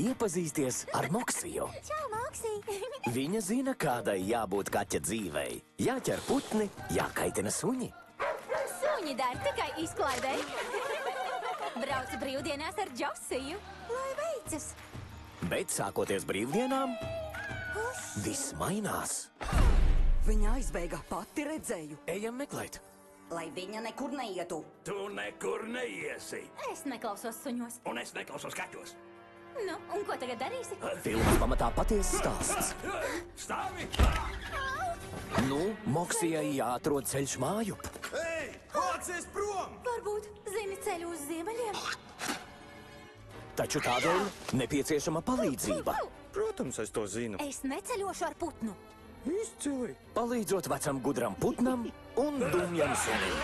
iepazīsties ar Moksiju. Čau, Moksī! Viņa zina, kādai jābūt kaķa dzīvei. Jāķer putni, jākaitina suņi. Suņi dar tikai izklaidei. Braucu brīvdienās ar Džosiju. Lai veicas! Bet sākoties brīvdienām, viss mainās. Viņa aizbēga, pati redzēju. Ejam meklēt. Lai viņa nekur neietu. Tu nekur neiesi. Es neklausos suņos. Un es neklausos kaķos. Nu, un ko tagad darīsi? Filmas pamatā patiesas stāsts. Stāvi! Nu, Moksijai jāatrod ceļš mājup. Ei, vācies prom! Varbūt zini ceļu uz ziemeļiem? Taču tādēļ nepieciešama palīdzība. Protams, es to zinu. Es neceļošu ar putnu. Izcili. Palīdzot vecam gudram putnam un dumjam sunim.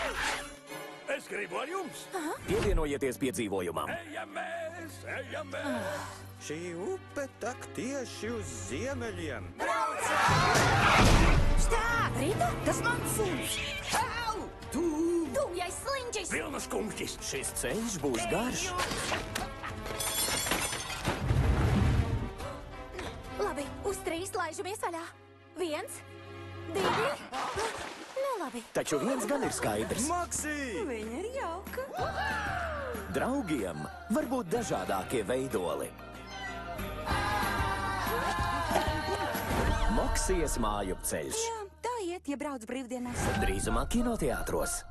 Es gribu ar jums. Pievienojieties piedzīvojumam. Ejam mēs, ejam mēs. Šī upe tak tieši uz ziemeļiem. Stāk! Rita? Tas mans suns! Au! Tu! Dumjais sliņķis! Vilnas kumšķis. Šis ceļš būs garš. Labi, uz 3 laižamies vaļā. 1, 2... Nu, labi. Taču viens gan ir skaidrs. Moksī! Viņa ir jauka. Draugiem var būt dažādākie veidoli. Moksijas mājup ceļš. Jā, tā iet, ja brauc brīvdienās. Drīzumā kinoteātros.